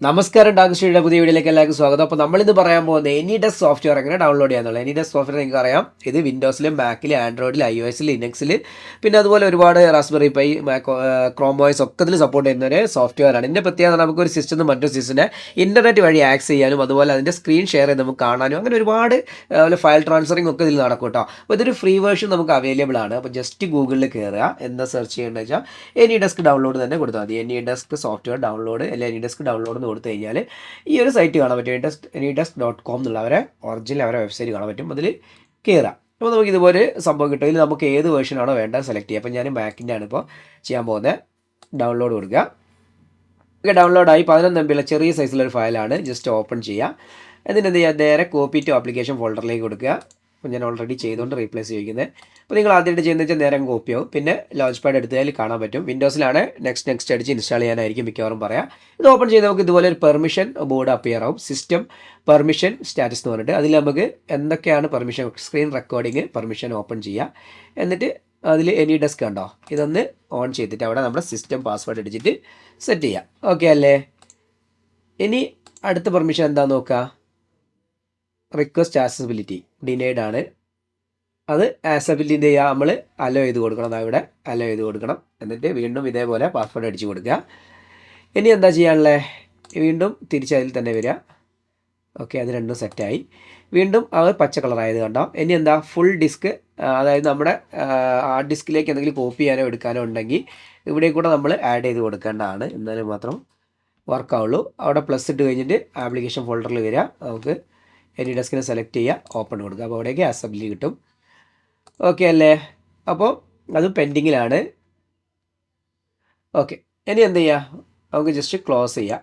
നമസ്കാരം ഡാക് സ്റ്റഡിയുടെ പുതിയ വീഡിയോയിലേക്ക് എല്ലാവർക്കും സ്വാഗതം. അപ്പോൾ നമ്മളിന്ന് പറയാൻ പോകുന്നത് AnyDesk സോഫ്റ്റ്വെയർ എങ്ങനെ ഡൗൺലോഡ് ചെയ്യാന്നുള്ളത്. AnyDesk സോഫ്റ്റ്വെയർ നിങ്ങൾക്ക് അറിയാം, ഇത് വിൻഡോസിലും മാക്കിലും ആൻഡ്രോയിഡിൽ iOSൽ ലിനക്സിൽ പിന്നെ അതുപോലെ ഒരുപാട് റാസ്ബെറി പൈ ക്രോം OS ഒക്കെ ഇതിൽ സപ്പോർട്ട് ചെയ്യുന്ന ഒരു സോഫ്റ്റ്വെയർ ആണ്. ഇതിൻ്റെ പ്രത്യേകത നമുക്കൊരു സിസ്റ്റം മറ്റൊരു സിസ്റ്റത്തിനെ ഇൻ്റർനെറ്റ് വഴി ആക്സസ് ചെയ്യാനും അതുപോലെ അതിൻ്റെ സ്ക്രീൻ ഷെയർ ചെയ്ത് നമുക്ക് കാണാനും അങ്ങനെ ഒരുപാട് ഫയൽ ട്രാൻസ്ഫറിങ് ഒക്കെ ഇതിൽ നടക്കും കേട്ടോ. അപ്പോൾ ഇതൊരു ഫ്രീ വേർഷൻ നമുക്ക് അവൈലബിൾ ആണ്. അപ്പോൾ ജസ്റ്റ് ഗൂഗിളിൽ കയറുക, എന്താ സെർച്ച് ചെയ്യേണ്ടത് വെച്ചാൽ AnyDesk ഡൗൺലോഡ് തന്നെ കൊടുത്താൽ മതി. AnyDesk സോഫ്റ്റ്വെയർ ഡൗൺലോഡ് അല്ലെങ്കിൽ AnyDesk ഡൗൺലോഡ് കൊടുത്തു കഴിഞ്ഞാൽ ഈ ഒരു സൈറ്റ് കാണാൻ പറ്റും. anydesk.com എന്നുള്ള ഒറിജിനൽ വെബ്സൈറ്റ് കാണാൻ പറ്റും. അതിൽ കയറാം. അപ്പോൾ നമുക്ക് ഇതുപോലെ സംഭവം കിട്ടും. ഇതിൽ നമുക്ക് ഏത് വേർഷനാണോ വേണ്ടത് സെലക്ട് ചെയ്യുക. അപ്പോൾ ഞാൻ മാക്കിൻ്റെ ആണ് ഇപ്പോൾ ചെയ്യാൻ പോകുന്നത്. ഡൗൺലോഡ് കൊടുക്കുക. ഓക്കെ, ഡൗൺലോഡായി 11 MB ചെറിയ സൈസിലൊരു ഫയലാണ്. ജസ്റ്റ് ഓപ്പൺ ചെയ്യുക. എന്നിട്ട് എന്ത് ചെയ്യുക, നേരെ കോപ്പി ടു ആപ്ലിക്കേഷൻ ഫോൾഡറിലേക്ക് കൊടുക്കുക. അപ്പോൾ ഞാൻ ഓൾറെഡി ചെയ്തുകൊണ്ട് റീപ്ലേസ് ചെയ്യുന്നത്. അപ്പോൾ നിങ്ങൾ ആദ്യമായിട്ട് ചെയ്യുന്നത് വെച്ചാൽ നേരെ കോപ്പി ആവും. പിന്നെ ലോഞ്ച് പാഡ് എടുത്താൽ കാണാൻ പറ്റും. വിൻഡോസിലാണ് നെക്സ്റ്റ് അടിച്ച് ഇൻസ്റ്റാൾ ചെയ്യാനായിരിക്കും മിക്കവാറും പറയാം. ഇത് ഓപ്പൺ ചെയ്ത് നമുക്ക് ഇതുപോലെ ഒരു പെർമിഷൻ ബോർഡ് അപ്പിയർ ആവും. സിസ്റ്റം പെർമിഷൻ സ്റ്റാറ്റസ് എന്ന് പറഞ്ഞിട്ട് അതിൽ നമുക്ക് എന്തൊക്കെയാണ് permission, screen recording permission open ചെയ്യുക. എന്നിട്ട് അതിൽ AnyDesk ഉണ്ടോ ഇതൊന്ന് ഓൺ ചെയ്തിട്ട് അവിടെ നമ്മുടെ സിസ്റ്റം പാസ്വേഡ് അടിച്ചിട്ട് സെറ്റ് ചെയ്യാം. ഓക്കെ അല്ലേ? ഇനി അടുത്ത പെർമിഷൻ എന്താണെന്ന് നോക്കുക. റിക്വസ്റ്റ് ആക്സസിബിലിറ്റി ഡിനൈഡ് ആണ്. അത് ആക്സസിബിലിറ്റി എന്ത് ചെയ്യുക, നമ്മൾ അലോ ചെയ്ത് കൊടുക്കണം. അവിടെ അലോ ചെയ്ത് കൊടുക്കണം. എന്നിട്ട് വീണ്ടും ഇതേപോലെ പാസ്വേഡ് അടിച്ച് കൊടുക്കുക. ഇനി എന്താ ചെയ്യാനുള്ളത്, വീണ്ടും തിരിച്ചതിൽ തന്നെ വരിക. ഓക്കെ, അത് രണ്ടും സെറ്റായി. വീണ്ടും അത് പച്ച കളറായത് കണ്ടോ. ഇനി എന്താ, ഫുൾ ഡിസ്ക്, അതായത് നമ്മുടെ ഹാർഡ് ഡിസ്കിലേക്ക് എന്തെങ്കിലും കോപ്പി ചെയ്യാനോ എടുക്കാനോ ഉണ്ടെങ്കിൽ ഇവിടെ കൂടെ നമ്മൾ ആഡ് ചെയ്ത് കൊടുക്കേണ്ടതാണ്. എന്നാലും മാത്രം വർക്കാവുള്ളൂ. അവിടെ പ്ലസ് ഇട്ട് കഴിഞ്ഞിട്ട് ആപ്ലിക്കേഷൻ ഫോൾഡറിൽ വരിക. നമുക്ക് AnyDeskനെ സെലക്ട് ചെയ്യുക, ഓപ്പൺ കൊടുക്കുക. അപ്പോൾ അവിടേക്ക് അസംബ്ലി കിട്ടും. ഓക്കെ അല്ലേ? അപ്പോൾ അത് പെൻഡിങ്ങിലാണ്. ഓക്കെ, ഇനി എന്ത് ചെയ്യുക, നമുക്ക് ജസ്റ്റ് ക്ലോസ് ചെയ്യാം.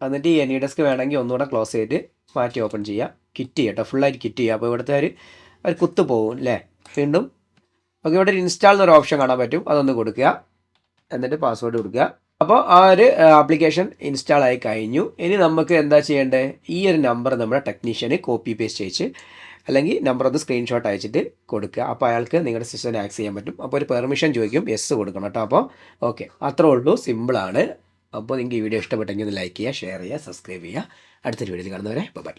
എന്നിട്ട് ഈ AnyDesk വേണമെങ്കിൽ ഒന്നുകൂടെ ക്ലോസ് ചെയ്തിട്ട് മാറ്റി ഓപ്പൺ ചെയ്യുക. കിറ്റ് ചെയ്യുക കേട്ടോ, ഫുള്ളായിട്ട് കിറ്റ് ചെയ്യുക. അപ്പോൾ ഇവിടുത്തെ ഒരു കുത്ത് പോകും അല്ലേ. വീണ്ടും ഓക്കെ, ഇവിടെ ഒരു ഇൻസ്റ്റാൾ എന്നൊരു ഓപ്ഷൻ കാണാൻ പറ്റും. അതൊന്ന് കൊടുക്കുക. എന്നിട്ട് പാസ്വേഡ് കൊടുക്കുക. അപ്പോൾ ആ ഒരു ആപ്ലിക്കേഷൻ ഇൻസ്റ്റാൾ ആയി കഴിഞ്ഞു. ഇനി നമുക്ക് എന്താ ചെയ്യേണ്ടത്, ഈ ഒരു നമ്പർ നമ്മുടെ ടെക്നീഷ്യന് കോപ്പി പേസ്റ്റ് അയച്ച് അല്ലെങ്കിൽ നമ്പർ ഒന്ന് സ്ക്രീൻഷോട്ട് അയച്ചിട്ട് കൊടുക്കുക. അപ്പോൾ അയാൾക്ക് നിങ്ങളുടെ സിസ്റ്റം ആക്സസ് ചെയ്യാൻ പറ്റും. അപ്പോൾ ഒരു പെർമിഷൻ ചോദിക്കും, യെസ് കൊടുക്കണം കേട്ടോ. അപ്പോൾ ഓക്കെ, അത്രേ ഉള്ളൂ, സിമ്പിളാണ്. അപ്പോൾ നിങ്ങൾക്ക് ഈ വീഡിയോ ഇഷ്ടപ്പെട്ടെങ്കിൽ ഒന്ന് ലൈക്ക് ചെയ്യുക, ഷെയർ ചെയ്യുക, സബ്സ്ക്രൈബ് ചെയ്യുക. അടുത്തൊരു വീഡിയോയിൽ കാണുന്നവരെ ബൈ.